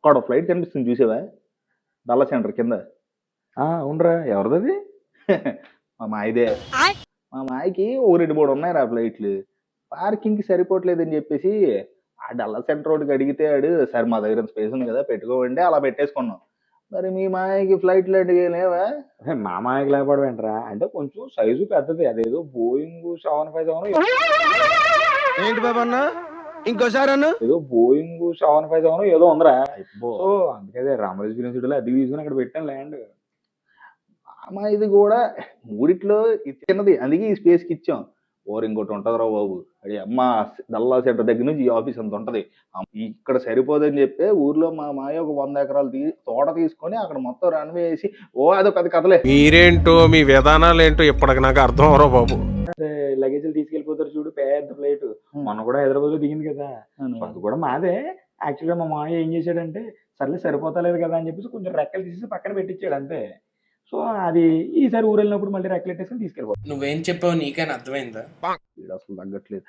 అక్కడ ఫ్లైట్ కనిపిస్తుంది చూసావా, డల్లా సెంటర్ కింద. ఉండరా ఎవరిది? మా మాయదే. మా మాయకి ఓ 2-3 ఉన్నాయి ఫ్లైట్లు. పార్కింగ్కి సరిపోవట్లేదని చెప్పేసి ఆ డల్లా సెంటర్ వాడికి అడిగితే ఆడు సరే మా దగ్గర స్పేస్ ఉంది కదా పెట్టుకోవండి, అలా పెట్టేసుకున్నాం. మరి మీ మాయకి ఫ్లైట్లు అడిగే లేవా? మా మాయకి లేకపోవడం ఏంట్రా, అంటే కొంచెం సైజు పెద్దది, అదేదో బోయింగ్ 757 ఏంటి బాబు అన్న ఇంకోసారి అన్న ఏదో బోయింగ్ 757 ఏదో ఉందిరా. అబ్బో. సో అందుకే రామరాజు ఫిలిం సిటీలో అది తీసుకుని అక్కడ పెట్టాను ల్యాండ్. మా ఇది కూడా మూడిట్లో ఇది చిన్నది, అందుకే ఈ స్పేస్కి ఇచ్చాం. ఓర్ ఇంకోటి ఉంటుందిరా బాబు, అది అమ్మ డల్లా సెంటర్ దగ్గర నుంచి ఈ ఆఫీస్ అంత ఉంటది. ఇక్కడ సరిపోదని చెప్పి ఊర్లో మా మాయ ఒక 100 ఎకరాలు తోట తీసుకొని అక్కడ మొత్తం రన్వే వేసి అదో పెద్ద కథలే. మీరేంటో మీ విధానాలు ఏంటో ఇప్పటికి నాకు అర్థం అవరో బాబు. లగేజీలు తీసుకెళ్ళిపోతారు చూడు పెద్ద ఫ్లైట్, మొన్న కూడా హైదరాబాద్ లో దిగింది కదా, అది కూడా మాదే. యాక్చువల్గా మా మాయ ఏం చేశాడంటే సర్లే సరిపోతలేదు కదా అని చెప్పేసి కొంచెం రెక్కలు తీసి పక్కన పెట్టించాడు అంతే. సో అది ఈసారి ఊరు వెళ్ళినప్పుడు మళ్ళీ రెక్కలు పెట్టేసుకుని తీసుకెళ్ళిపోతాం. నువ్వేం చెప్పావు నీకైనా అర్థమైందా? అసలు తగ్గట్లేదు.